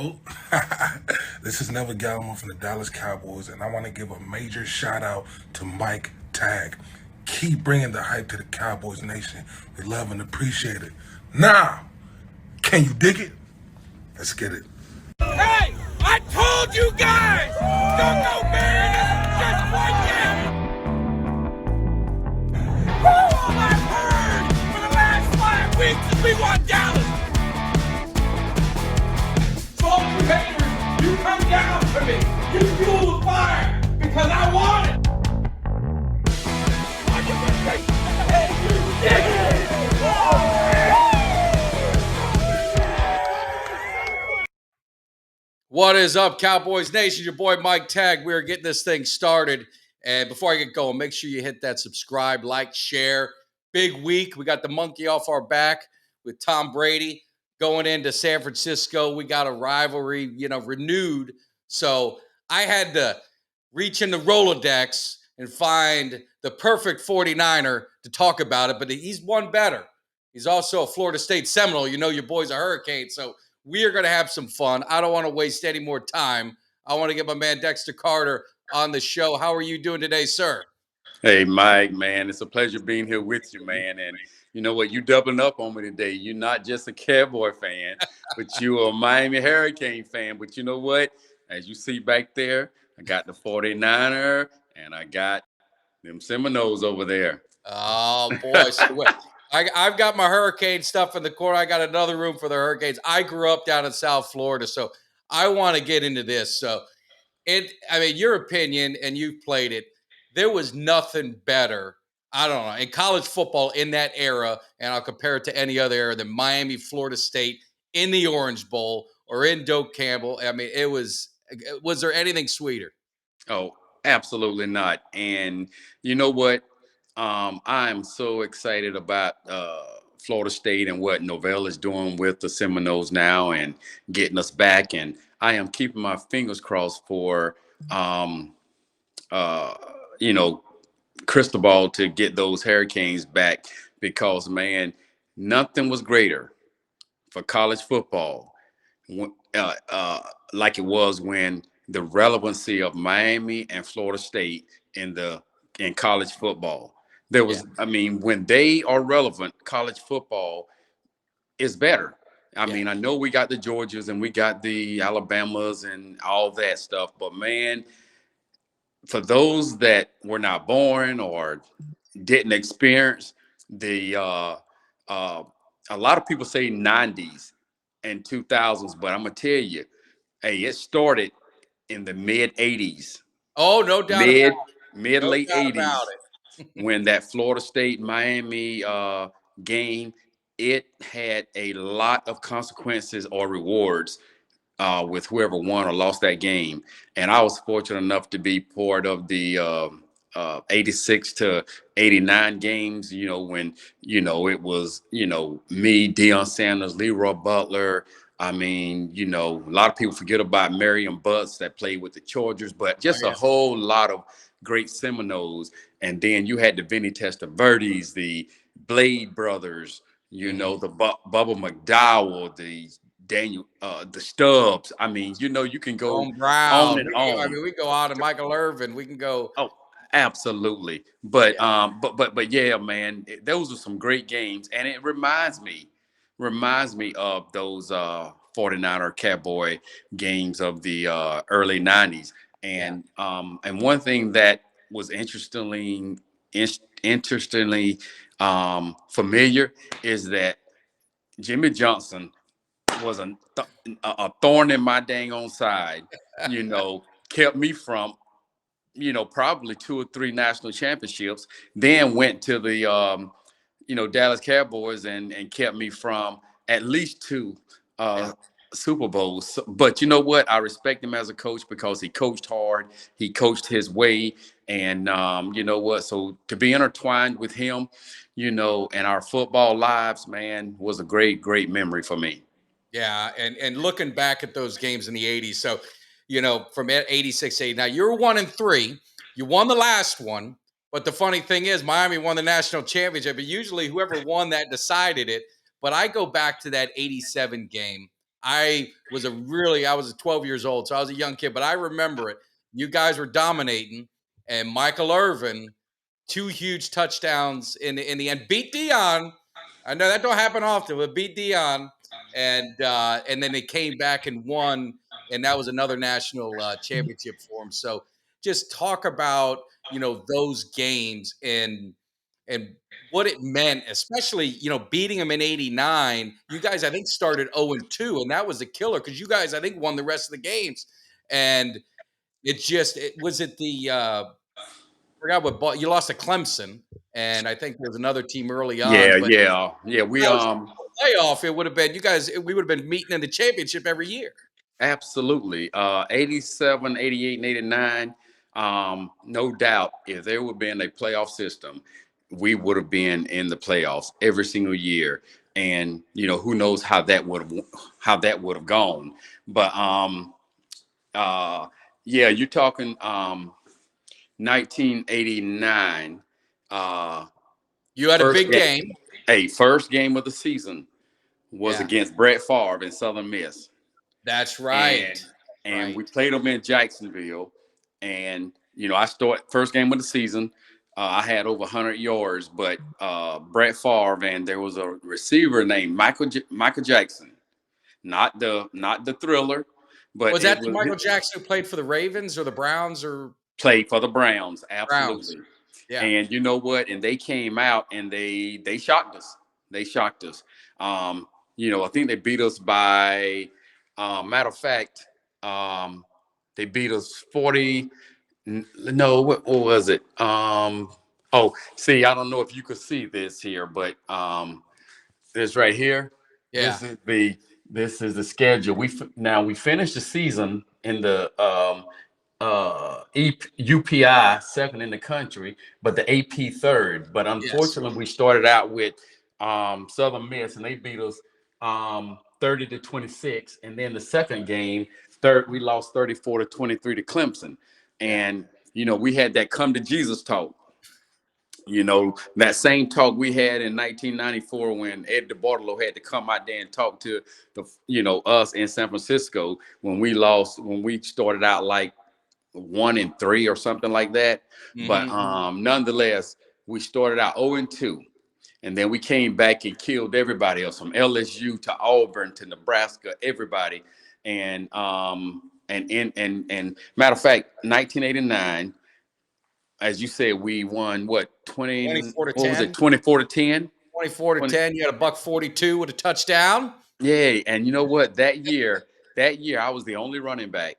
Hello. This is Neville Gallimore from the Dallas Cowboys, and I want to give a major shout out to Mike Tag. Keep bringing the hype to the Cowboys Nation. We love and appreciate it. Now, can you dig it? Let's get it. Hey, I told you guys! Don't go Mariners just one year! Woo, all I've heard for the last 5 weeks is we want Dallas! So all you haters, you come down to me. You fuel the fire because I want it. I get that great. Hey, you dig it? What is up, Cowboys Nation? Your boy Mike Tag. We are getting this thing started. And before I get going, make sure you hit that subscribe, like, share. Big week. We got the monkey off our back with Tom Brady going into San Francisco. We got a rivalry, renewed. So I had to reach in the Rolodex and find the perfect 49er to talk about it. But he's one better. He's also a Florida State Seminole. You know your boy's a Hurricane. So we are going to have some fun. I don't want to waste any more time. I want to get my man Dexter Carter on the show. How are you doing today, sir? Hey, Mike, man, it's a pleasure being here with you, man. And you know what? You doubling up on me today. You're not just a Cowboy fan, but you're a Miami Hurricane fan. But you know what? As you see back there, I got the 49er and I got them Seminoles over there. Oh, boy. So I've got my Hurricane stuff in the corner. I got another room for the Hurricanes. I grew up down in South Florida, so I want to get into this. So your opinion, and you've played it, there was nothing better, I don't know, in college football in that era, and I'll compare it to any other era, than Miami, Florida State in the Orange Bowl or in Doak Campbell. I mean, was there anything sweeter? Oh, absolutely not. And you know what? I'm so excited about Florida State and what Novell is doing with the Seminoles now and getting us back. And I am keeping my fingers crossed for, uh, you know, Cristobal to get those Hurricanes back because, man, nothing was greater for college football uh, uh, like it was when the relevancy of Miami and Florida State in college football. There Yeah. was, I mean, when they are relevant, college football is better. I Yeah. mean, I know we got the Georgias and we got the Alabamas and all that stuff, but man, for those that were not born or didn't experience the uh, a lot of people say 90s and 2000s, but I'm gonna tell you, hey, it started in the mid 80s, Oh, no doubt about mid it. mid No late doubt about 80s, when that Florida State Miami game, it had a lot of consequences or rewards with whoever won or lost that game. And I was fortunate enough to be part of the 86 to 89 games, when, it was, me, Deion Sanders, Leroy Butler. I mean, a lot of people forget about Marion Butts that played with the Chargers, but it. Oh, just a yeah. whole lot of great Seminoles. And then you had the Vinny Testaverdes, the Blade brothers, Mhm. the Bubba McDowell, the Daniel, the Stubbs. I mean, you can go Jerome on Brown. and on. We go on to Michael Irvin. We can go. Oh, absolutely. But Yeah. yeah, man, those are some great games, and it reminds me of those 49er Cowboy games of the early 90s. Yeah. And one thing that was interestingly familiar is that Jimmy Johnson was a thorn in my dang on side, kept me from, probably 2 or 3 national championships, then went to the, Dallas Cowboys and kept me from at least 2 Yeah. Super Bowls. But you know what? I respect him as a coach because he coached hard. He coached his way. And you know what? So to be intertwined with him, and our football lives, man, was a great, great memory for me. Yeah, and looking back at those games in the 80s, so from 86 to 80, now you're 1-3. You won the last one, but the funny thing is Miami won the national championship, but usually whoever won that decided it. But I go back to that 87 game. I was 12 years old, so I was a young kid, but I remember it. You guys were dominating, and Michael Irvin, 2 huge touchdowns in the end, beat Dion. I know that don't happen often, but beat Dion, and then they came back and won, and that was another national championship for them. So just talk about those games and what it meant, especially beating them in '89. You guys, I think, started 0-2, and that was a killer because you guys, I think, won the rest of the games. And it was it the forgot what ball you lost to Clemson, and I think there was another team early on, Yeah, but yeah, yeah. We that was playoff. It would have been we would have been meeting in the championship every year. absolutely 87, 88, and 89. No doubt, if there would have been a playoff system, we would have been in the playoffs every single year. And who knows how that would have gone. But uh, yeah, you're talking 1989. You had a First big game, game. first game of the season was Yeah, against Brett Favre in Southern Miss, that's and right. we Right. played them in Jacksonville. And I started first game of the season. I had over 100 yards, but Brett Favre, and there was a receiver named Michael Jackson, not the Thriller, but Was it that the was Michael Jackson who played for the Ravens or the Browns or played for the Browns, Browns? absolutely. Yeah. And you know what? And they came out and they shocked us. They shocked us. I think they beat us by matter of fact, they beat us 40. No, what was it? Oh, see, I don't know if you could see this here, but this right here, Yeah. this is the schedule. Now we finished the season in the UPI second in the country, but the AP third. But Yes. unfortunately, we started out with Southern Miss, and they beat us 30-26. And then the second game, third, we lost 34-23 to Clemson. Yeah. And we had that come to Jesus talk. That same talk we had in 1994 when Ed DeBartolo had to come out there and talk to us in San Francisco when we started out like 1-3 or something like that. But Hmm. nonetheless, we started out 0-2. And then we came back and killed everybody else from LSU to Auburn to Nebraska, everybody. And matter of fact, 1989, as you said, we won what 20? 24 to What was it? 10. 24-10. 24 to 20, 10. You had a buck 42 with a touchdown. yeah, and you know what? That year, I was the only running back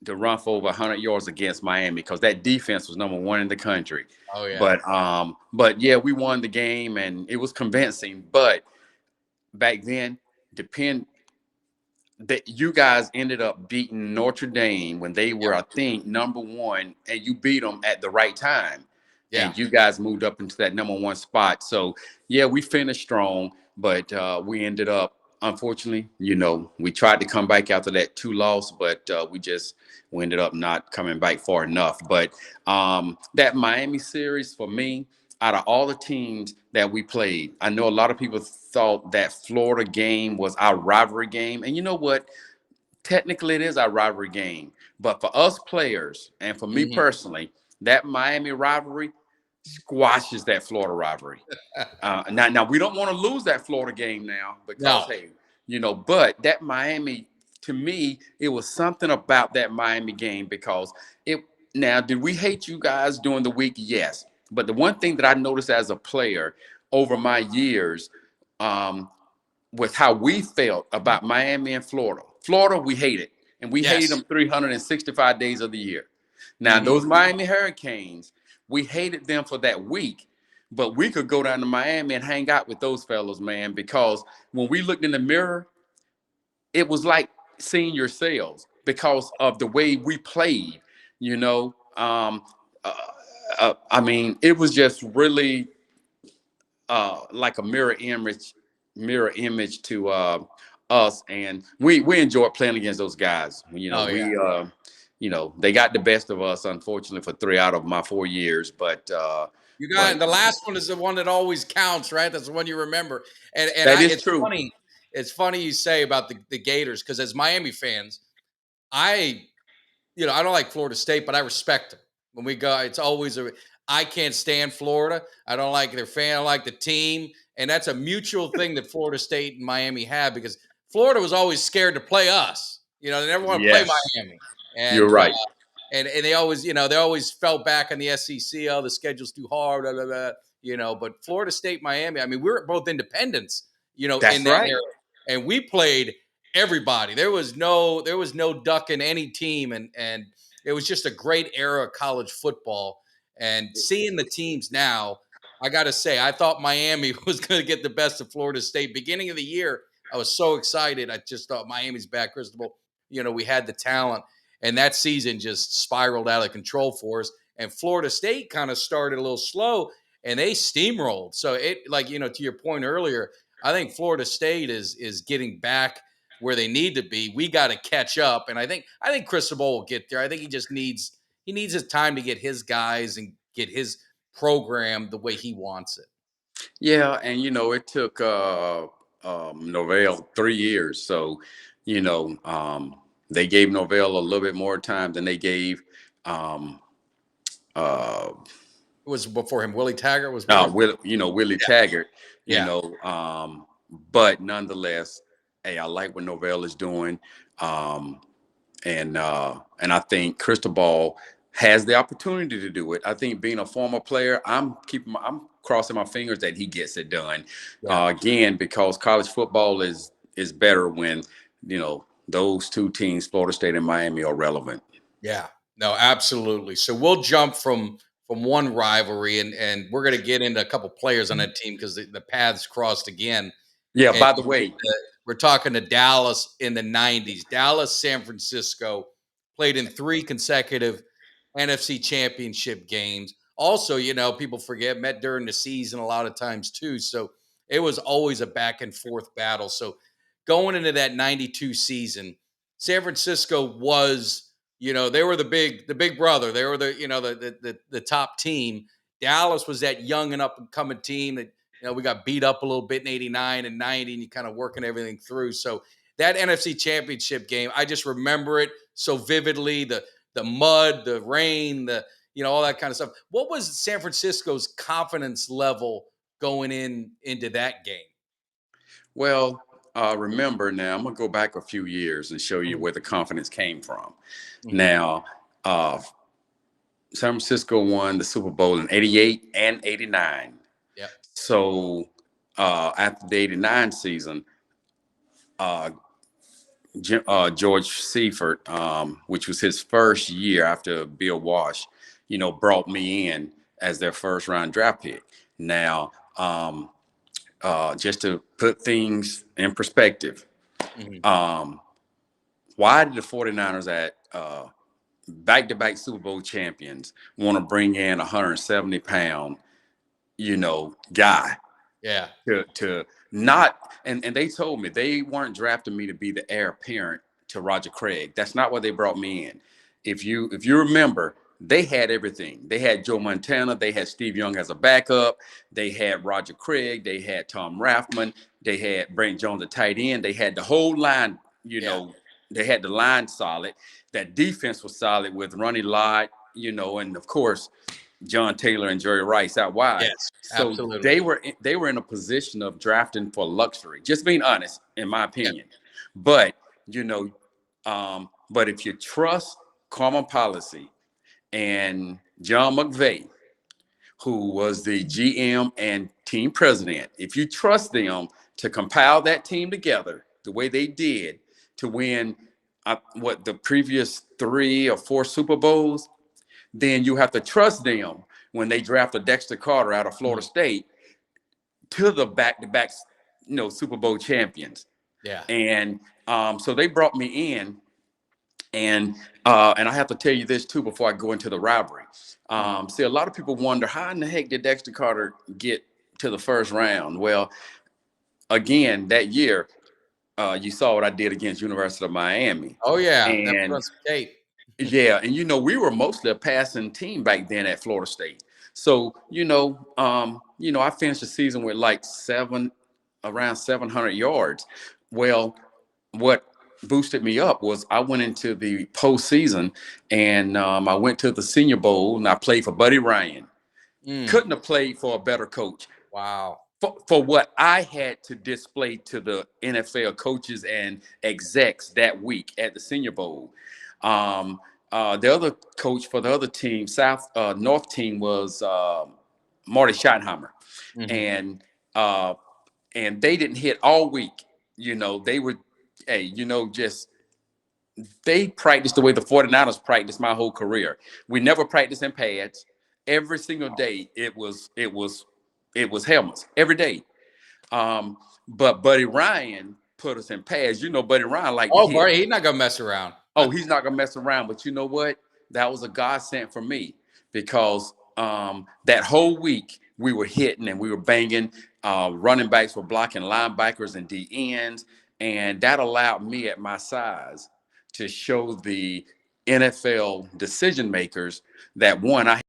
to run for over 100 yards against Miami because that defense was number one in the country. Oh yeah. But yeah, we won the game and it was convincing. But back then, that you guys ended up beating Notre Dame when they were, I think, number one, and you beat them at the right time. Yeah. And you guys moved up into that number one spot. So yeah, we finished strong, but we ended up, unfortunately, we tried to come back after that 2 loss, but we ended up not coming back far enough. But that Miami series for me, out of all the teams that we played, I know a lot of people thought that Florida game was our rivalry game. And you know what? Technically, it is our rivalry game. But for us players, and for me Hmm. personally, that Miami rivalry squashes that Florida rivalry. Now we don't want to lose that Florida game now because, No. hey, but that Miami, to me, it was something about that Miami game because it. Now, did we hate you guys during the week? Yes. But the one thing that I noticed as a player over my years, with how we felt about Miami and Florida. Florida, we hate it. And we hated Yes. them 365 days of the year. Now, Hmm. those Miami Hurricanes, we hated them for that week. But we could go down to Miami and hang out with those fellas, man, because when we looked in the mirror, it was like seeing yourselves because of the way we played, you know. I mean, it was just really like a mirror image to us, and we enjoyed playing against those guys. Oh yeah. They got the best of us, unfortunately, for 3 out of my 4 years. But You got it. The last one is the one that always counts, right? That's the one you remember. And that is it's true. funny. it's funny you say about the Gators, because as Miami fans, I I don't like Florida State, but I respect them. When we go, it's always I can't stand Florida. I don't like their fan. I don't like the team. And that's a mutual thing that Florida State and Miami have, because Florida was always scared to play us. They never want to play Yes, Miami. you're And right. and they always, they always fell back on the SEC. Oh, the schedule's too hard, blah, blah, blah, but Florida State, Miami, I mean, we were both independents, in That's that right. era. And we played everybody. There was no ducking any team, and it was just a great era of college football. And seeing the teams now, I got to say, I thought Miami was going to get the best of Florida State. Beginning of the year, I was so excited. I just thought Miami's back. Cristobal, we had the talent, and that season just spiraled out of control for us. And Florida State kind of started a little slow, and they steamrolled. So to your point earlier, I think Florida State is getting back where they need to be. We got to catch up, and I think Cristobal will get there. I think he needs his time to get his guys and get his program the way he wants it. Yeah, and it took Norvell 3 years, so they gave Norvell a little bit more time than they gave um, uh, It was before him. Willie Taggart was before. Willie Taggart. You Yeah. know, but nonetheless, hey, I like what Norvell is doing, um, and I think Cristobal has the opportunity to do it. I think being a former player, I'm crossing my fingers that he gets it done. Yeah. Again, because college football is better when those two teams, Florida State and Miami, are relevant. Yeah. No, absolutely. So we'll jump from one rivalry, and we're going to get into a couple players on that team, because the paths crossed again. Yeah. And By the way, we're talking to Dallas in the 90s. Dallas, San Francisco played in 3 consecutive NFC championship games. Also, people forget, met during the season a lot of times too. So it was always a back and forth battle. So going into that 92 season, San Francisco was, they were the big brother. They were the top team. Dallas was that young and up and coming team that, we got beat up a little bit in 89 and 90, and you kind of working everything through. So that NFC championship game, I just remember it so vividly. The mud, the rain, all that kind of stuff. What was San Francisco's confidence level going into that game? well, remember now, I'm gonna go back a few years and show you Mhm. where the confidence came from. Mhm. Now, San Francisco won the Super Bowl in '88 and '89. Yep. So after the '89 season, uh, George Seifert, which was his first year after Bill Walsh, brought me in as their first round draft pick. Now, just to put things in perspective, Mhm. um, why did the 49ers at back-to-back Super Bowl champions want to bring in a 170-pound, guy Yeah. to not and they told me they weren't drafting me to be the heir apparent to Roger Craig. That's not why they brought me in. If you remember, they had everything. They had Joe Montana, they had Steve Young as a backup, they had Roger Craig, they had Tom Rathman, they had Brent Jones, the tight end, they had the whole line, Yeah. they had the line solid. That defense was solid with Ronnie Lott, and of course John Taylor and Jerry Rice out wide. Yes. So Absolutely. they were in a position of drafting for luxury. Just being honest, in my Yeah. opinion. But but if you trust common policy and John McVay, who was the GM and team president, if you trust them to compile that team together the way they did to win the previous 3 or 4 Super Bowls, then you have to trust them when they draft a Dexter Carter out of Florida Mhm. State to the back-to-back, Super Bowl champions. Yeah. And so they brought me in, and I have to tell you this too before I go into the rivalry. See, a lot of people wonder how in the heck did Dexter Carter get to the first round? Well, again, that year, you saw what I did against University of Miami, Oh yeah. That put and on some tape. yeah, and we were mostly a passing team back then at Florida State. So, I finished the season with like around 700 yards. Well, what boosted me up was I went into the postseason, and I went to the Senior Bowl, and I played for Buddy Ryan. Mm, Couldn't have played for a better coach. wow. For what I had to display to the NFL coaches and execs that week at the Senior Bowl. Um, the other coach for the other team, North team, was Marty Schottenheimer, Mm-hmm. and uh, and they didn't hit all week. They were, hey, just they practiced the way the 49ers practiced my whole career. We never practiced in pads. Every single day it was helmets every day. But Buddy Ryan put us in pads. Buddy Ryan liked to Oh, hit. Barry, he's not gonna mess around. Oh, he's not gonna mess around. But you know what? That was a godsend for me because that whole week we were hitting and we were banging. Running backs were blocking linebackers and D ends, and that allowed me at my size to show the NFL decision makers that one, I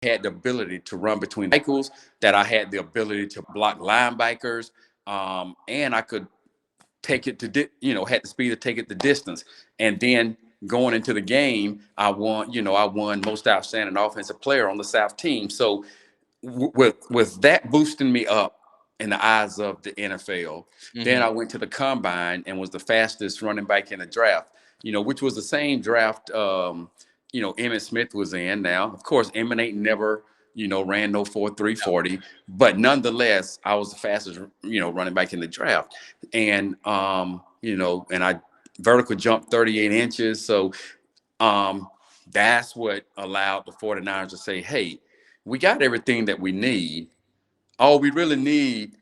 had the ability to run between the cycles, that I had the ability to block linebackers, and I could take it to had the speed to take it the distance. And then going into the game, I won most outstanding offensive player on the South team. So with that boosting me up in the eyes of the NFL, then Mm-hmm. I went to the combine and was the fastest running back in the draft. Which was the same draft Emmitt Smith was in. Now, of course, Emmitt ain't never ran no 4.3 40, but nonetheless, I was the fastest running back in the draft, and and I vertical jumped 38 inches. So that's what allowed the 49ers to say, hey, we got everything that we need. All we really need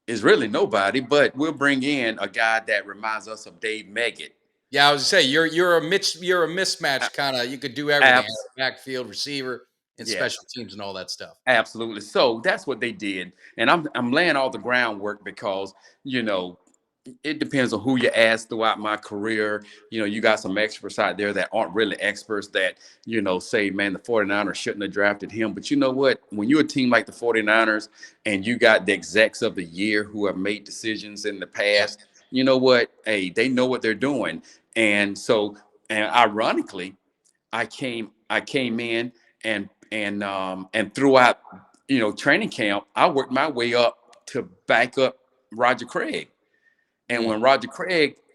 is really nobody, but we'll bring in a guy that reminds us of Dave Meggett. Yeah, I was gonna say you're a mismatch kind of. You could do everything: Abs- backfield, receiver, and special yes, teams, and all that stuff. absolutely. So that's what they did, and I'm laying all the groundwork because you know it depends on who you ask throughout my career. You got some experts out there that aren't really experts that, say, man, the 49ers shouldn't have drafted him. But you know what? When you're a team like the 49ers and you got the execs of the year who have made decisions in the Yep. past, you know what? Hey, they know what they're doing. And so, and ironically, I came in and throughout, training camp, I worked my way up to back up Roger Craig. And Mm.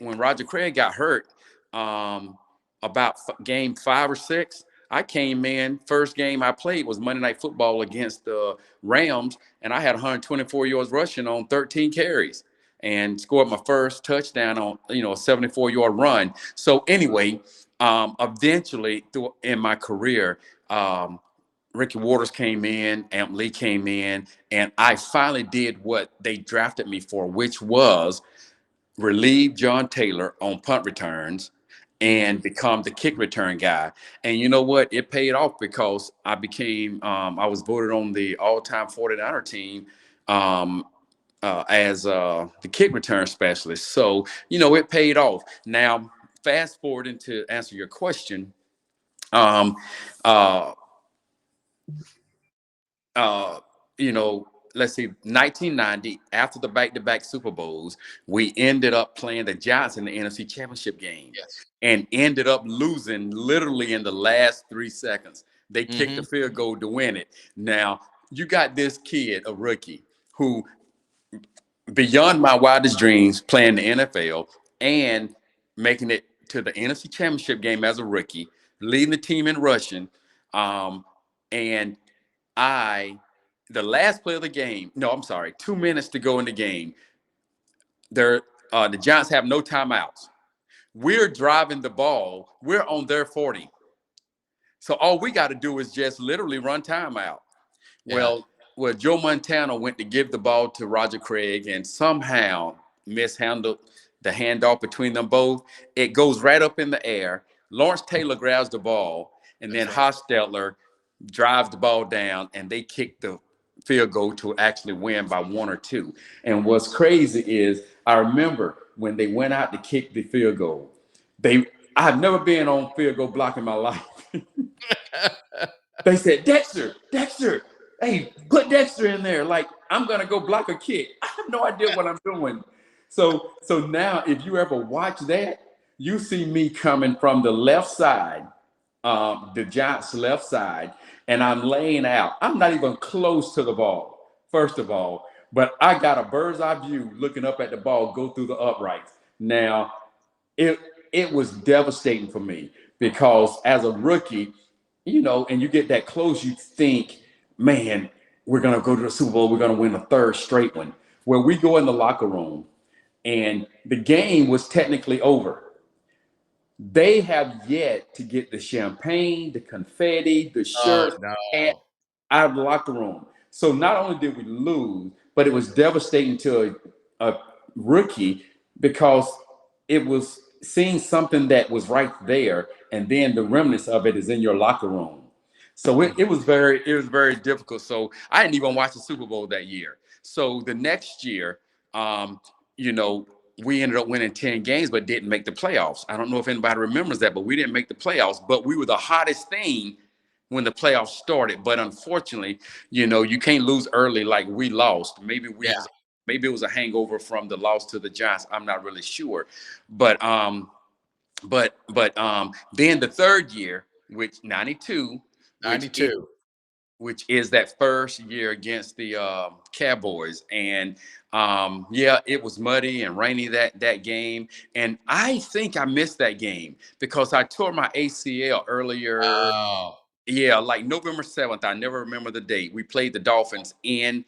when Roger Craig got hurt, about game 5 or 6, I came in. First game I played was Monday Night Football against the Rams, and I had 124 yards rushing on 13 carries, and scored my first touchdown on a 74-yard run. So anyway, eventually in my career, Ricky Waters came in, Amp Lee came in, and I finally did what they drafted me for, which was relieve John Taylor on punt returns Mm-hmm. and become the kick return guy. And you know what? It paid off because I was voted on the all-time 49er team as the kick return specialist. So, it paid off. Now, fast forwarding to answer your question, um, uh, uh, you know, let's see, 1990, after the back-to-back Super Bowls, we ended up playing the Giants in the NFC Championship game Yes. and ended up losing literally in the last 3 seconds. They kicked Mm-hmm. the field goal to win it. Now, you got this kid, a rookie, who beyond my wildest dreams playing the NFL and making it to the NFC Championship game as a rookie, leading the team in rushing, and I, the last play of the game, no, I'm sorry, 2 minutes to go in the game. The Giants have no timeouts. We're driving the ball. We're on their 40. So all we got to do is just literally run timeout. Yeah. Well, Joe Montana went to give the ball to Roger Craig and somehow mishandled the handoff between them both. It goes right up in the air. Lawrence Taylor grabs the ball, and That's then right. Hostetler drives the ball down, and they kick the field goal to actually win by 1 or 2. And what's crazy is I remember when they went out to kick the field goal. I've never been on field goal block in my life. They said, Dexter, hey, put Dexter in there. Like, I'm going to go block a kick. I have no idea what I'm doing. So now, if you ever watch that, you see me coming from the left side, the Giants' left side, and I'm laying out. I'm not even close to the ball, first of all, but I got a bird's eye view looking up at the ball go through the uprights. Now, it it was devastating for me because as a rookie, and you get that close, you think, man, we're gonna go to the Super Bowl, we're gonna win a third straight one. Where we go in the locker room and the game was technically over. They have yet to get the champagne, the confetti, the Oh shirts, hat no. out of the locker room. So not only did we lose, but it was devastating to a rookie because it was seeing something that was right there, and then the remnants of it is in your locker room. So it was very difficult. So I didn't even watch the Super Bowl that year. So the next year, um, you know, we ended up winning 10 games, but didn't make the playoffs. I don't know if anybody remembers that, but we didn't make the playoffs. But we were the hottest thing when the playoffs started. But unfortunately, you can't lose early like we lost. Yeah. Maybe it was a hangover from the loss to the Giants. I'm not really sure. But then the third year, which 92, which is 92. which is that first year against the Cowboys. And yeah, it was muddy and rainy that game. And I think I missed that game because I tore my ACL earlier. Oh. Yeah, like November 7th. I never remember the date. We played the Dolphins in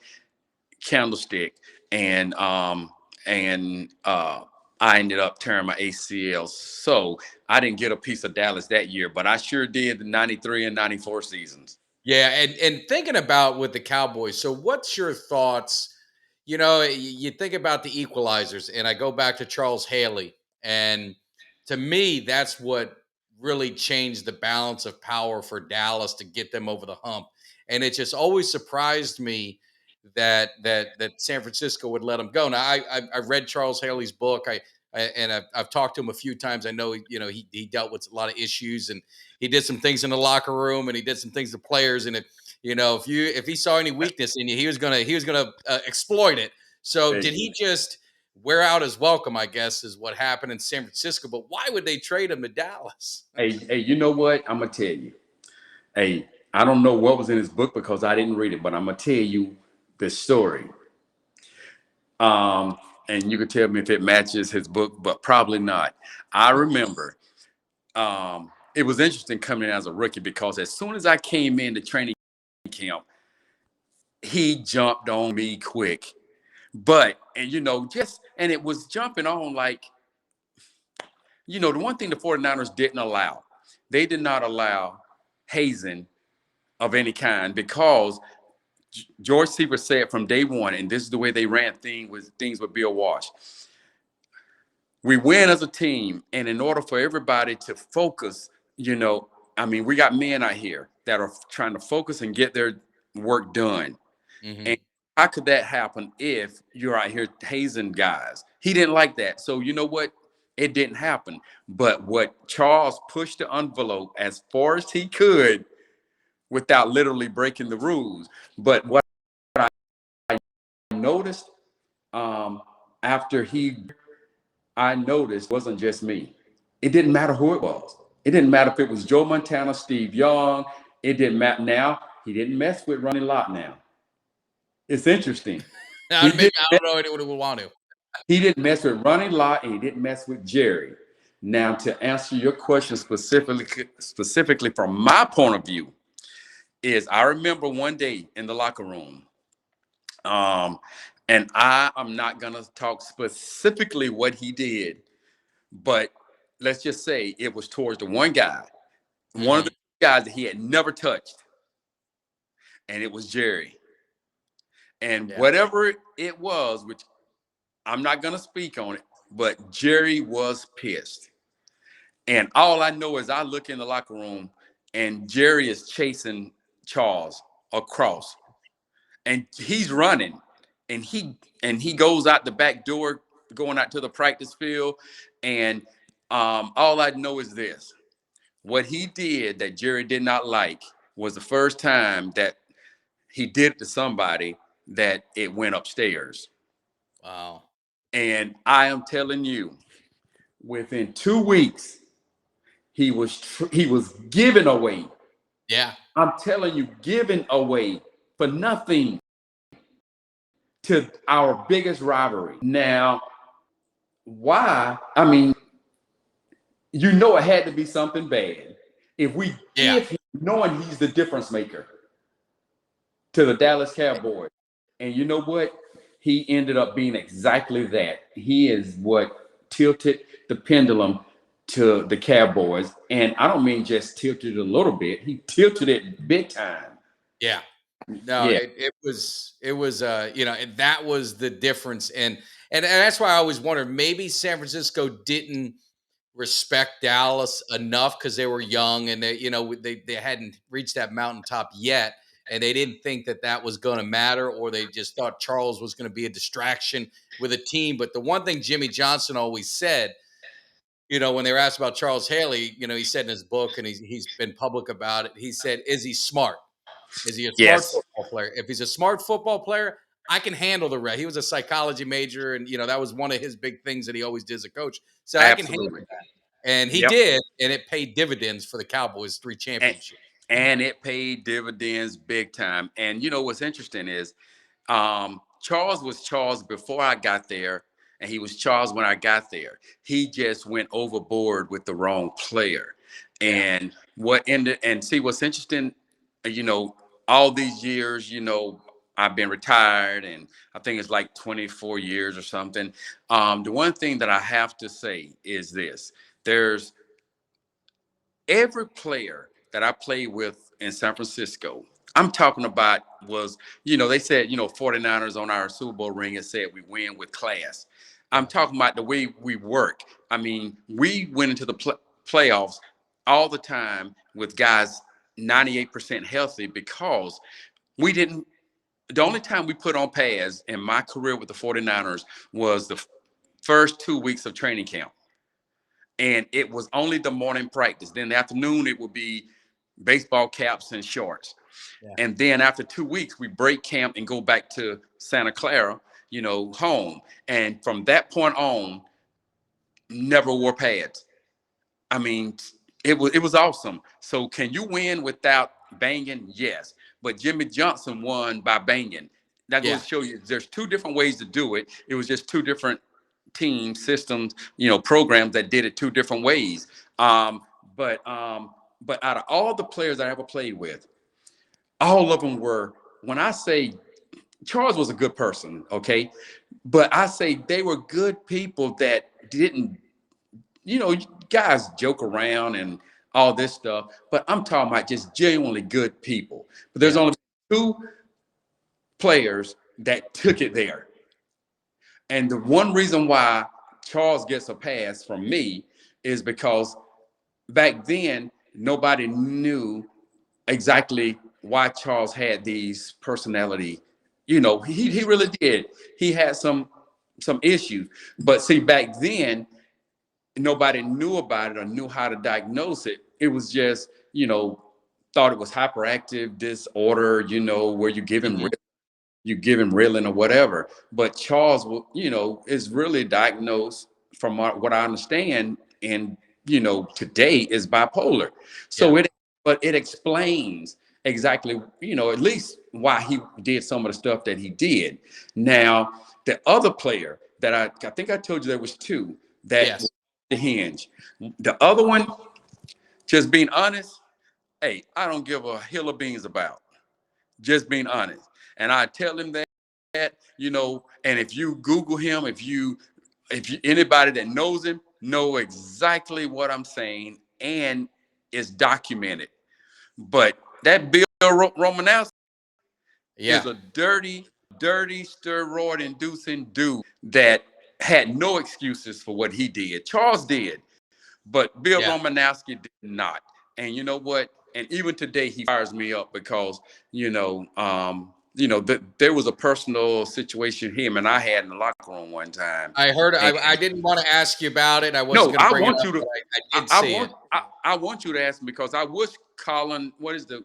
Candlestick, and I ended up tearing my ACL. So I didn't get a piece of Dallas that year, but I sure did the 93 and 94 seasons. Yeah, and thinking about with the Cowboys, so what's your thoughts? You think about the equalizers, and I go back to Charles Haley, and to me, that's what really changed the balance of power for Dallas to get them over the hump. And it just always surprised me that San Francisco would let him go. Now, I read Charles Haley's book. I've talked to him a few times. I know he dealt with a lot of issues, and he did some things in the locker room, and he did some things to players. And if he saw any weakness in you, he was gonna exploit it. So did he just wear out his welcome? I guess is what happened in San Francisco. But why would they trade him to Dallas? Hey, you know what? I'm gonna tell you. Hey, I don't know what was in his book because I didn't read it, but I'm gonna tell you the story. And you can tell me if it matches his book, but probably not. I remember it was interesting coming in as a rookie because as soon as I came in to training camp, he jumped on me quick. But and it was jumping on like, the one thing the 49ers didn't allow, they did not allow hazing of any kind because George Seaver said from day one, and this is the way they ran things with Bill Walsh. We win as a team, and in order for everybody to focus, we got men out here that are trying to focus and get their work done. Mm-hmm. And how could that happen if you're out here hazing guys? He didn't like that. So you know what? It didn't happen. But what Charles pushed the envelope as far as he could without literally breaking the rules. But what I noticed after I noticed it wasn't just me. It didn't matter who it was. It didn't matter if it was Joe Montana, Steve Young. It didn't matter. Now, he didn't mess with Ronnie Lott now. It's interesting. He Maybe didn't, I don't know anyone who would want to. he didn't mess with Ronnie Lott, and he didn't mess with Jerry. Now, to answer your question specifically from my point of view, is I remember one day in the locker room, and I am not going to talk specifically what he did, but let's just say it was towards the one of Mm-hmm. the guys that he had never touched, and it was Jerry. And Yeah. whatever it was, which I'm not going to speak on it, but Jerry was pissed. And all I know is I look in the locker room and Jerry is chasing Charles across. And he's running. And he goes out the back door, going out to the practice field. And all I know is this. What he did that Jerry did not like was the first time that he did it to somebody that it went upstairs. Wow. And I am telling you, within 2 weeks, he was giving away. Yeah. I'm telling you, giving away for nothing to our biggest rivalry. Now, why? I mean, you know, it had to be something bad if we give him, knowing he's the difference maker to the Dallas Cowboys. And you know what? He ended up being exactly that. He is what tilted the pendulum to the Cowboys. And I don't mean just tilted a little bit. He tilted it big time. Yeah. No, Yeah. it was you know, and that was the difference. And that's why I always wondered, maybe San Francisco didn't respect Dallas enough because they were young and they, you know, they hadn't reached that mountaintop yet, and they didn't think that that was going to matter, or they just thought Charles was going to be a distraction with a team. But the one thing Jimmy Johnson always said, you know, when they were asked about Charles Haley, you know, he said in his book, and he's been public about it. He said, "Is he smart? Is he a smart Yes. football player? If he's a smart football player, I can handle the rest." He was a psychology major, and you know that was one of his big things that he always did as a coach. So I can handle Absolutely. that, and he Yep. did, and it paid dividends for the Cowboys, 3 And, championships. and it paid dividends big time. And you know what's interesting is Charles was Charles before I got there, and he was Charles when I got there. He just went overboard with the wrong player. And what ended, and see what's interesting, you know, all these years, you know, I've been retired, and I think it's like 24 years or something. The one thing that I have to say is this: there's every player that I played with in San Francisco, I'm talking about was, you know, they said, you know, 49ers on our Super Bowl ring, it said we win with class. I'm talking about the way we work. I mean, we went into the playoffs all the time with guys 98% healthy because we didn't. The only time we put on pads in my career with the 49ers was the first 2 weeks of training camp. And it was only the morning practice. Then the afternoon, it would be baseball caps and shorts. Yeah. And then after 2 weeks, we break camp and go back to Santa Clara, you know, home. And from that point on, never wore pads. I mean, it was awesome. So can you win without banging? Yes. But Jimmy Johnson won by banging. That goes to show you there's 2 different ways to do it. It was just 2 different team systems, you know, programs that did it 2 different ways. But out of all the players I ever played with, all of them were, when I say Charles was a good person, okay, but I say they were good people that didn't, you know, guys joke around and all this stuff, but I'm talking about just genuinely good people. But there's only 2 players that took it there. And the one reason why Charles gets a pass from me is because back then, nobody knew exactly why Charles had these personality. You know, he really did. He had some issues. But see, back then, nobody knew about it or knew how to diagnose it. It was just, you know, thought it was hyperactive disorder, you know, where you give him Ritalin or whatever. But Charles, you know, is really diagnosed, from what I understand, and you know, today is bipolar. So but it explains exactly, you know, at least why he did some of the stuff that he did. Now, the other player that I think I told you there was 2 that was the hinge. The other one, just being honest, hey, I don't give a hill of beans about. Just being honest. And I tell him that, you know, and if you Google him, if you anybody that knows him know exactly what I'm saying, and it's documented. But that Bill Romanowski is a dirty steroid inducing dude that had no excuses for what he did. Charles did, but Bill Romanowski did not. And you know what? And even today, he fires me up because, there was a personal situation him and I had in the locker room one time. I heard. And, I didn't want to ask you about it. I wasn't going to bring it up. But I did see it. I want you to ask me because I wish Colin, what is the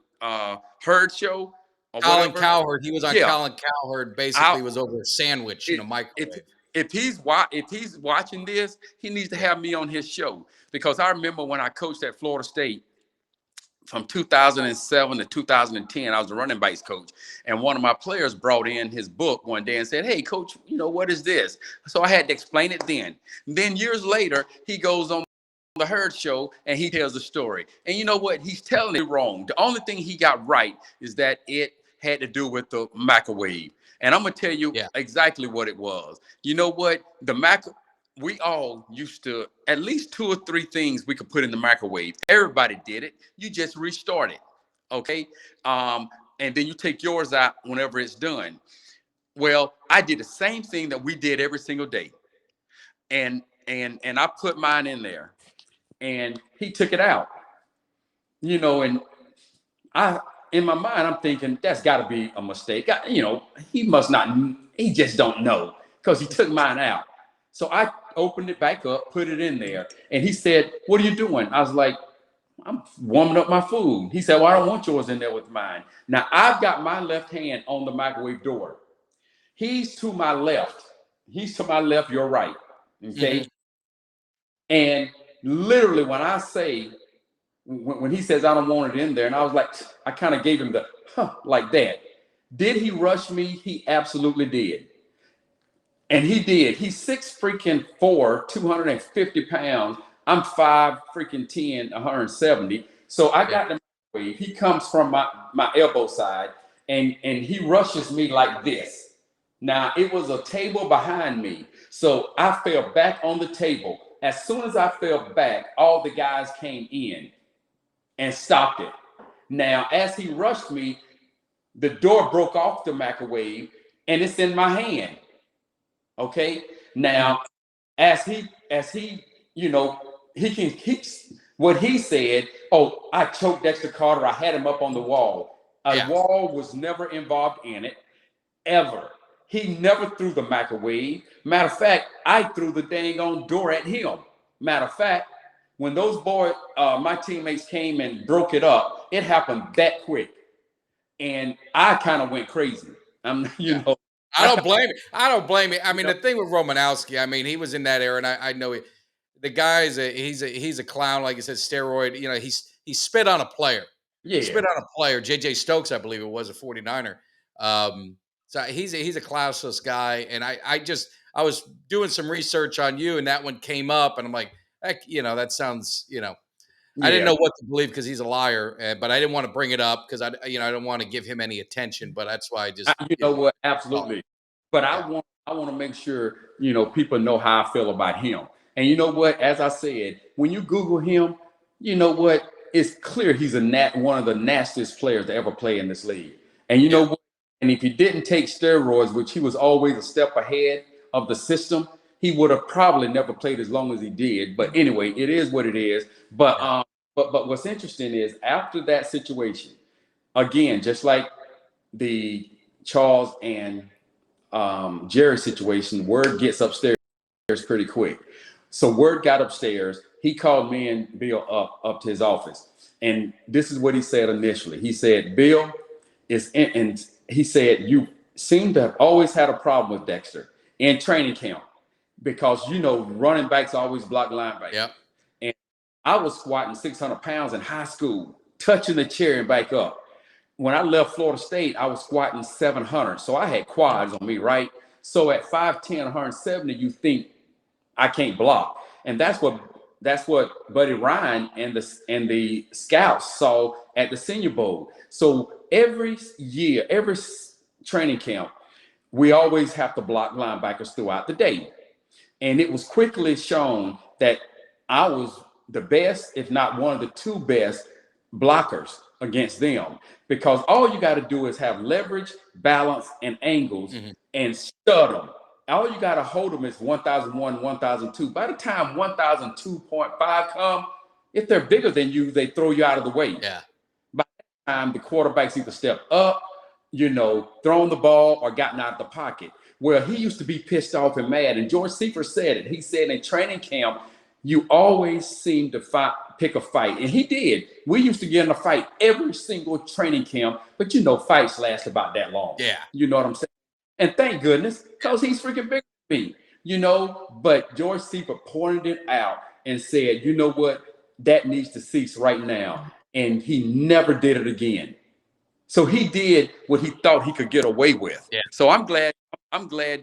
Herd show? Colin Cowherd. He was on Colin Cowherd. Basically, was over a sandwich in a microwave. if he's watching this, he needs to have me on his show, because I remember when I coached at Florida State from 2007 to 2010, I was the running backs coach, and one of my players brought in his book one day and said, "Hey, coach, what is this?" So I had to explain it then. And then years later, he goes on the Herd Show and he tells the story. And you know what? He's telling it wrong. The only thing he got right is that it had to do with the microwave. And I'm gonna tell you exactly what it was. You know what? We all used to at least 2 or 3 things we could put in the microwave. Everybody did it. You just restart it. Okay. And then you take yours out whenever it's done. Well, I did the same thing that we did every single day. And I put mine in there, and he took it out. And in my mind, I'm thinking that's got to be a mistake. He must not, he just don't know, because he took mine out. So I opened it back up, put it in there, and he said, "What are you doing?" I was like, "I'm warming up my food." He said, "Well, I don't want yours in there with mine." Now, I've got my left hand on the microwave door. He's to my left. He's to my left, you're right. Okay. And literally, when I say, when he says, "I don't want it in there," and I was like, I kind of gave him the, like that. Did he rush me? He absolutely did. And he did. He's 6'4", 250 pounds. I'm 5'10", 170. So I got the microwave. He comes from my elbow side, and he rushes me like this. Now, it was a table behind me, so I fell back on the table. As soon as I fell back, all the guys came in and stopped it. Now, as he rushed me, the door broke off the microwave, and it's in my hand. Okay. Now, as he, what he said, "Oh, I choked Dexter Carter. I had him up on the wall." A wall was never involved in it, ever. He never threw the microwave. Matter of fact, I threw the dang on door at him. Matter of fact, when those boys, my teammates came and broke it up, it happened that quick. And I kind of went crazy. I don't blame you. I don't blame you. I mean, the thing with Romanowski, I mean, he was in that era, and I know the guy's he's a clown, like you said, steroid. He spit on a player. Yeah. He spit on a player. JJ Stokes, I believe it was, a 49er. So he's a classless guy, and I was doing some research on you, and that one came up, and I'm like, heck, that sounds, I didn't know what to believe, because he's a liar, but I didn't want to bring it up because I don't want to give him any attention. But that's why I just what, absolutely. But I want to make sure people know how I feel about him. And you know what? As I said, when you Google him, you know what? It's clear he's one of the nastiest players to ever play in this league. And you know what? And if he didn't take steroids, which he was always a step ahead of the system, he would have probably never played as long as he did. But anyway, it is what it is. But what's interesting is, after that situation, again, just like the Charles and Jerry situation, word gets upstairs pretty quick. So word got upstairs. He called me and Bill up to his office. And this is what he said initially. He said, "Bill, and he said, you seem to have always had a problem with Dexter in training camp, because running backs always block linebackers." Yep. And I was squatting 600 pounds in high school, touching the chair and back up. When I left Florida State, I was squatting 700. So I had quads on me, right? So at 5'10", 170, you think I can't block. And that's what Buddy Ryan and the scouts saw at the Senior Bowl. So every year, every training camp, we always have to block linebackers throughout the day. And it was quickly shown that I was the best, if not one of the 2 best blockers against them, because all you got to do is have leverage, balance, and angles, and stud them. All you got to hold them is 1001, 1002. By the time 1002.5 come, if they're bigger than you, they throw you out of the way. Yeah. By that time, the quarterbacks either step up, thrown the ball, or gotten out of the pocket. Well, he used to be pissed off and mad, and George Seifert said it. He said, in training camp, you always seem to pick a fight. And he did. We used to get in a fight every single training camp, but fights last about that long. Yeah. You know what I'm saying? And thank goodness, because he's freaking bigger than me. but George Seifert pointed it out and said, you know what, that needs to cease right now. And he never did it again. So he did what he thought he could get away with. Yeah. So I'm glad,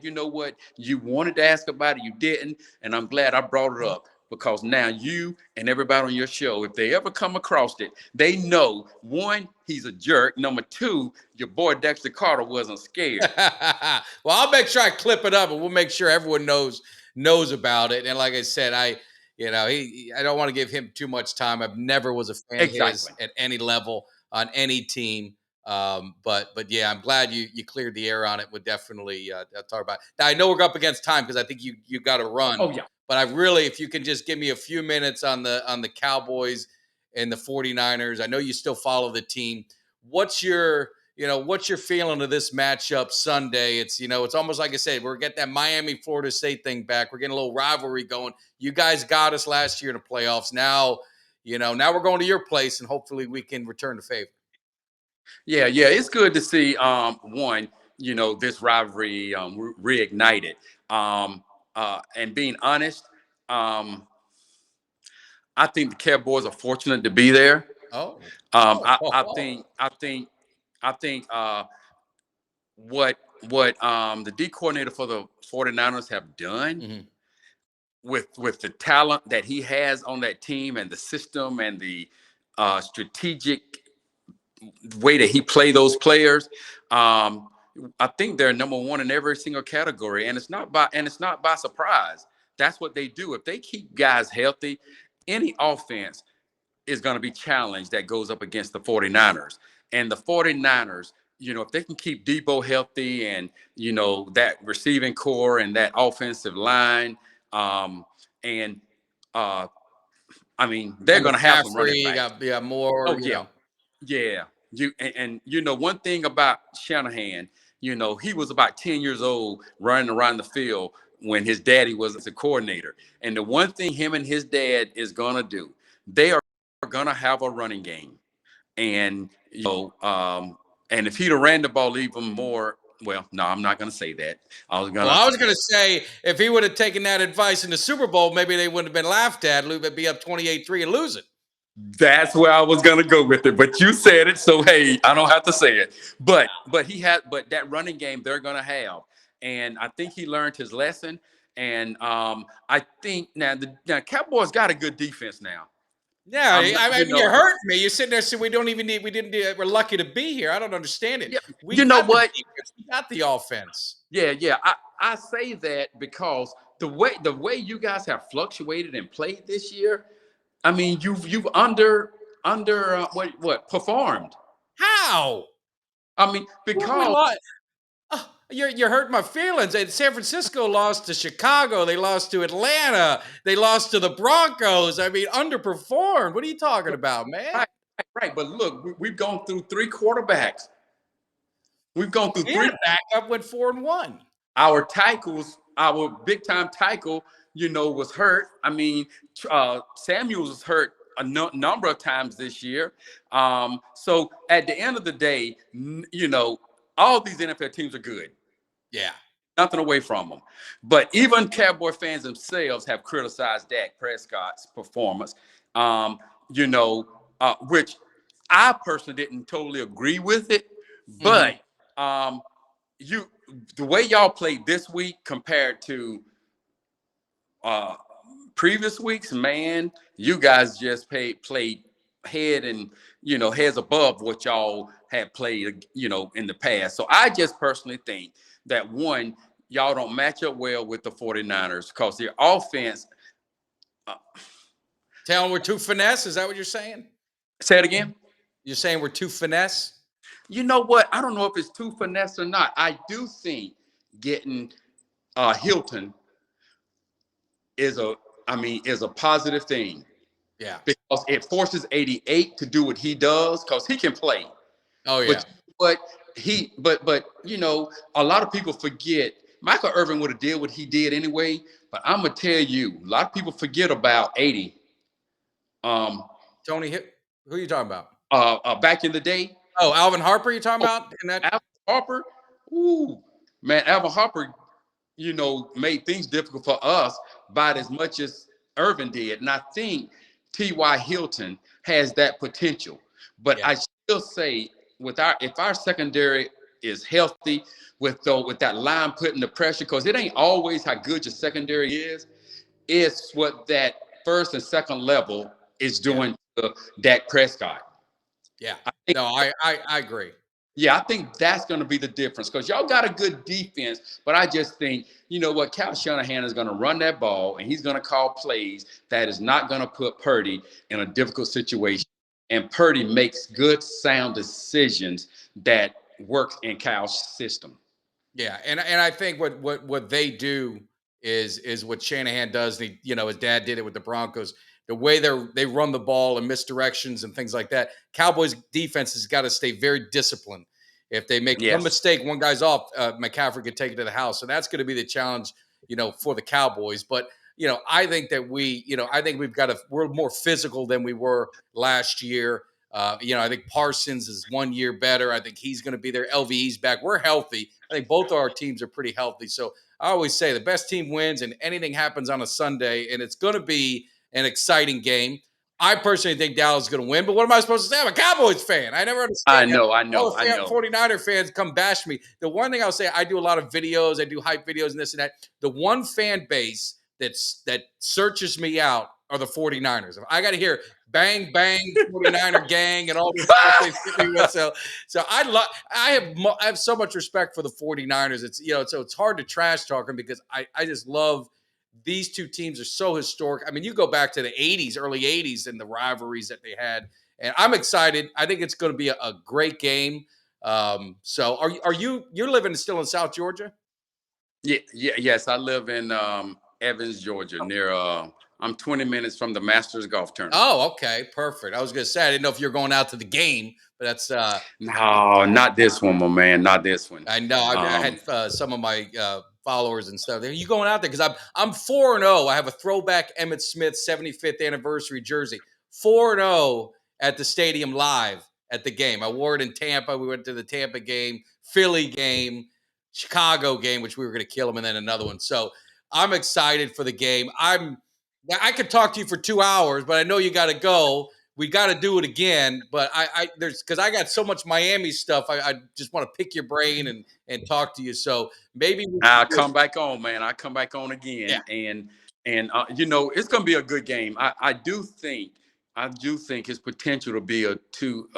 you know what, you wanted to ask about it, you didn't. And I'm glad I brought it up because now you and everybody on your show, if they ever come across it, they know, one, he's a jerk. Number two, your boy Dexter Carter wasn't scared. Well, I'll make sure I clip it up and we'll make sure everyone knows about it. And like I said, I don't want to give him too much time. I've never was a fan of his at any level on any team. But yeah, I'm glad you cleared the air on it. We'll definitely talk about it. Now I know we're up against time because I think you got to run. Oh yeah. But I really, if you can just give me a few minutes on the Cowboys and the 49ers. I know you still follow the team. What's your feeling of this matchup Sunday? It's almost like I said, we're getting that Miami Florida State thing back. We're getting a little rivalry going. You guys got us last year in the playoffs. Now we're going to your place and hopefully we can return the favor. Yeah, it's good to see one, this rivalry reignited. And being honest, I think the Cowboys are fortunate to be there. I think what the D coordinator for the 49ers have done with the talent that he has on that team and the system and the strategic way that he play those players, I think they're number one in every single category, and it's not by surprise. That's what they do. If they keep guys healthy, any offense is going to be challenged that goes up against the 49ers. And the 49ers, if they can keep Debo healthy and, that receiving core and that offensive line, they're going to have some running backs. More. Oh, yeah. Yeah. One thing about Shanahan, he was about 10 years old running around the field when his daddy was the coordinator. And the one thing him and his dad is going to do, they are going to have a running game. And, and if he'd have ran the ball even more, well, no, I'm not going to say that. I was going to say if he would have taken that advice in the Super Bowl, maybe they wouldn't have been laughed at. They'd be up 28-3 and lose it. That's where I was going to go with it. But you said it. So, hey, I don't have to say it. But that running game they're going to have. And I think he learned his lesson. And I think now Cowboys got a good defense now. Yeah, you hurt me. You're sitting there saying we're lucky to be here. I don't understand it. Yeah, we got the offense. Yeah. I say that because the way you guys have fluctuated and played this year, I mean, you've under what performed. How? I mean, because you're hurting my feelings. San Francisco lost to Chicago. They lost to Atlanta. They lost to the Broncos. I mean, underperformed. What are you talking about, man? Right. But look, we've gone through three quarterbacks. We've gone through three. Backup went 4-1. Our tackles, our big time tackle, was hurt. I mean, Samuels was hurt a number of times this year. So at the end of the day, all these NFL teams are good. Yeah. Nothing away from them. But even Cowboy fans themselves have criticized Dak Prescott's performance, which I personally didn't totally agree with it. But the way y'all played this week compared to previous weeks, man, you guys just played head and heads above what y'all had played in the past. So I just personally think that one, y'all don't match up well with the 49ers because their offense. Tell them we're too finesse. Is that what you're saying? Say it again. You're saying we're too finesse? You know what? I don't know if it's too finesse or not. I do think getting Hilton is a positive thing. Yeah. Because it forces 88 to do what he does because he can play. Oh, yeah. But a lot of people forget Michael Irvin would have did what he did anyway. But I'm going to tell you, a lot of people forget about 80. Tony, who are you talking about? Back in the day. Oh, Alvin Harper, you talking about? Alvin Harper? Ooh, man, Alvin Harper made things difficult for us by as much as Irvin did. And I think T.Y. Hilton has that potential. But Yeah. I still say if our secondary is healthy with that line putting the pressure, because it ain't always how good your secondary is. It's what that first and second level is Yeah. doing to Dak Prescott. Yeah. I think No, I agree. Yeah, I think that's going to be the difference because y'all got a good defense, but I just think, you know what, Cal Shanahan is going to run that ball and he's going to call plays that is not going to put Purdy in a difficult situation. And Purdy makes good, sound decisions that works in Cal's system. Yeah, and I think what they do is what Shanahan does. And his dad did it with the Broncos. The way they run the ball and misdirections and things like that. Cowboys defense has got to stay very disciplined. If they make one Yes. mistake, one guy's off, McCaffrey could take it to the house. So that's going to be the challenge, for the Cowboys. But I think that I think we're more physical than we were last year. I think Parsons is 1 year better. I think he's going to be there. LVE's back. We're healthy. I think both of our teams are pretty healthy. So I always say the best team wins, and anything happens on a Sunday, and it's going to be an exciting game. I personally think Dallas is going to win, but what am I supposed to say? I'm a Cowboys fan. I never understand I that. know. All the 49er fans come bash me. The one thing I'll say, I do a lot of videos. I do hype videos and this and that. The one fan base that searches me out are the 49ers. If I got to hear bang, bang, 49er gang and all this stuff they hit me with. So I have so much respect for the 49ers. So it's hard to trash talk them because I just love these two teams are so historic. I mean, you go back to the 80s, early 80s and the rivalries that they had. And I'm excited. I think it's going to be a great game. So you're living still in South Georgia? Yes. I live in Evans, Georgia, near I'm 20 minutes from the Masters golf tournament. Oh, okay, perfect. I was going to say I didn't know if you're going out to the game, but that's No, not this one, my man. Not this one. I know. I had some of my followers and stuff. Are you going out there? Because I'm 4-0. I have a throwback Emmitt Smith 75th anniversary jersey. 4-0 at the stadium live at the game. I wore it in Tampa. We went to the Tampa game, Philly game, Chicago game, which we were going to kill them, and then another one. So I'm excited for the game. I could talk to you for 2 hours, but I know you got to go. We got to do it again, but because I got so much Miami stuff, I just want to pick your brain and talk to you. So maybe I'll come back on, man. I'll come back on again, yeah. and it's gonna be a good game. I do think his potential to be a two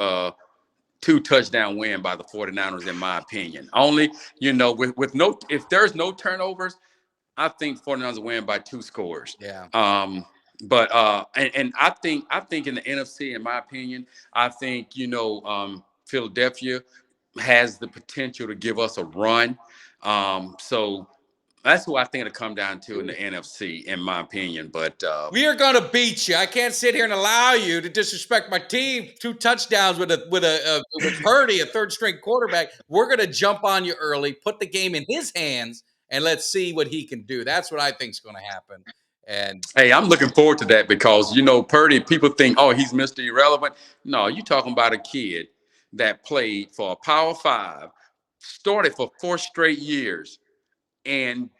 touchdown win by the 49ers, in my opinion. Only with if there's no turnovers, I think 49ers will win by 2 scores. Yeah. But and I think in the NFC, in my opinion, I think Philadelphia has the potential to give us a run. So that's who I think it'll come down to in the NFC, in my opinion. But we are going to beat you. I can't sit here and allow you to disrespect my team. 2 touchdowns with Purdy, a third string quarterback. We're going to jump on you early, put the game in his hands, and let's see what he can do. That's what I think is going to happen. And hey, I'm looking forward to that because Purdy. People think, oh, he's Mr. Irrelevant. No, you're talking about a kid that played for a Power 5, started for 4 straight years, and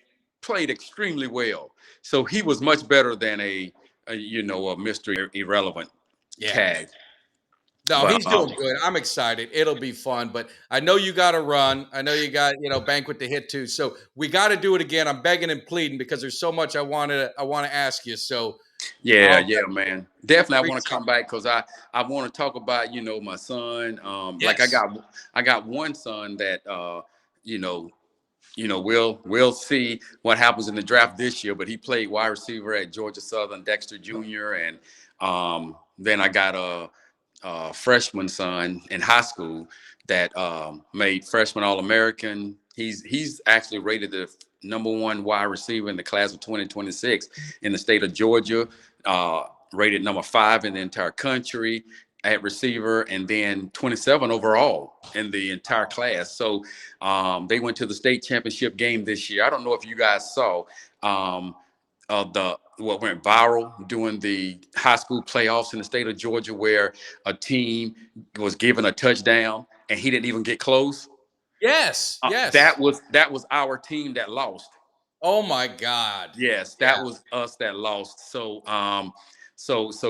played extremely well. So he was much better than a Mr. Irrelevant tag. No, he's doing good. I'm excited. It'll be fun, but I know you got to run. I know you got, banquet to hit to. So we got to do it again. I'm begging and pleading because there's so much I want to ask you. So yeah, man. Definitely I want to come back because I want to talk about, my son. Like I got one son that we'll see what happens in the draft this year, but he played wide receiver at Georgia Southern, Dexter Jr. And then I got a freshman son in high school that made freshman All-American. He's actually rated the #1 wide receiver in the class of 2026 in the state of Georgia, rated number 5 in the entire country at receiver, and then 27 overall in the entire class. So they went to the state championship game this year. I don't know if you guys saw what went viral during the high school playoffs in the state of Georgia, where a team was given a touchdown and he didn't even get close. Yes. That was our team that lost. Oh my God. Yes, Yeah. that was us that lost. So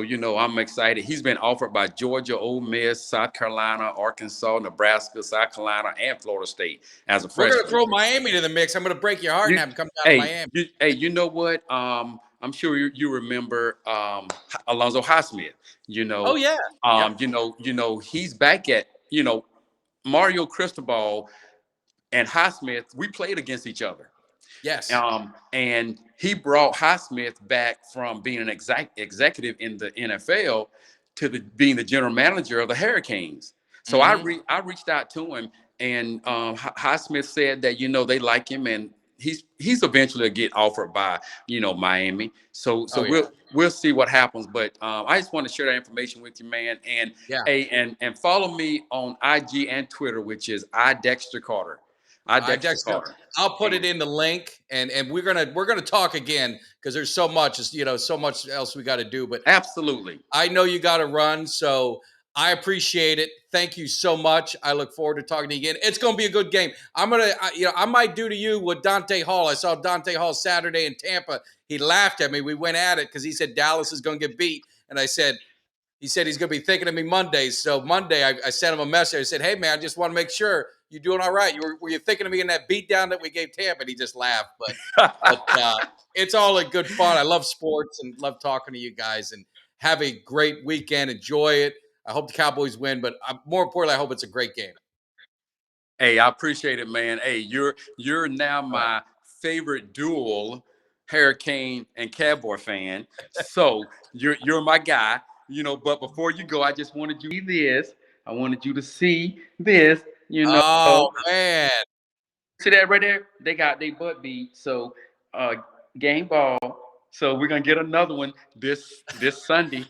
you know, I'm excited. He's been offered by Georgia, Ole Miss, South Carolina, Arkansas, Nebraska, South Carolina, and Florida State as a We're gonna freshman. throw Miami to the mix. I'm gonna break your heart and You, have him come down to Miami. you know what? I'm sure you remember Alonzo Highsmith. You Oh know, yeah. Yep. he's back at Mario Cristobal and Highsmith. We played against each other. Yes. And he brought Highsmith back from being an executive in the NFL to being the general manager of the Hurricanes. So Mm-hmm. I reached out to him, and Highsmith said that they like him, and he's eventually to get offered by Miami. So Oh yeah. we'll see what happens. But I just want to share that information with you, man. And Yeah. and follow me on IG and Twitter, which is Dexter Carter. I Dexter Dexter, Carter. I'll put it And in the link, and we're gonna talk again because there's so much, so much else we got to do. But absolutely. I know you got to run, so I appreciate it. Thank you so much. I look forward to talking to you again. It's gonna be a good game. I might do to you what Dante Hall. I saw Dante Hall Saturday in Tampa. He laughed at me. We went at it because he said Dallas is gonna get beat, and I said. He said he's going to be thinking of me Mondays. So Monday, I sent him a message. I said, "Hey man, I just want to make sure you're doing all right. Were you thinking of me in that beatdown that we gave Tampa?" And he just laughed. But it's all in good fun. I love sports and love talking to you guys. And have a great weekend. Enjoy it. I hope the Cowboys win, but more importantly, I hope it's a great game. Hey, I appreciate it, man. Hey, you're now All right. my favorite dual Hurricane and Cowboy fan. So you're my guy. But before you go, I just wanted you to see this. I wanted you to see this. Oh man. See that right there? They got their butt beat. So game ball. So we're gonna get another one this Sunday.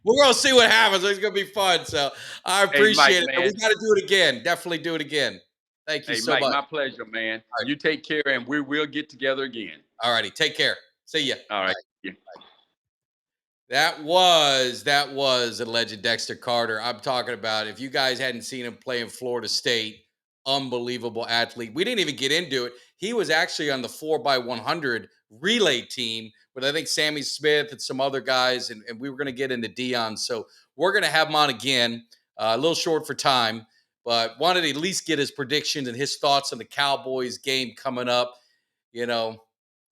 We're gonna see what happens. It's gonna be fun. So I Hey, Mike, appreciate it. And we man. got to do it again. Definitely do it again. Thank you Hey, so Mike, much. my pleasure, man. All right. You take care, and we will get together again. All righty. Take care. See ya. All right. Bye. Yeah. That was the legend Dexter Carter. I'm talking about. If you guys hadn't seen him play in Florida State, unbelievable athlete. We didn't even get into it. He was actually on the 4x100 relay team with I think Sammy Smith and some other guys, and we were going to get into Dion. So we're going to have him on again. A little short for time, but wanted to at least get his predictions and his thoughts on the Cowboys game coming up.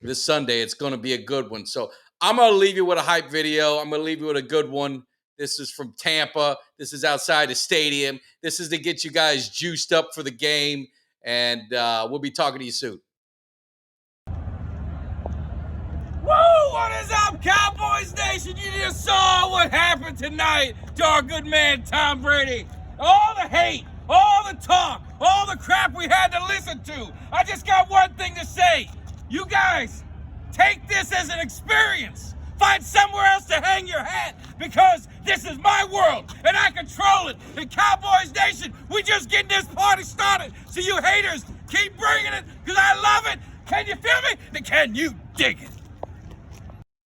This Sunday, it's going to be a good one. So I'm going to leave you with a hype video. I'm going to leave you with a good one. This is from Tampa. This is outside the stadium. This is to get you guys juiced up for the game. And we'll be talking to you soon. Woo! What is up, Cowboys Nation? You just saw what happened tonight to our good man Tom Brady. All the hate, all the talk, all the crap we had to listen to. I just got one thing to say. You guys, take this as an experience. Find somewhere else to hang your hat because this is my world and I control it. And Cowboys Nation, we just getting this party started. So you haters, keep bringing it because I love it. Can you feel me? Then can you dig it?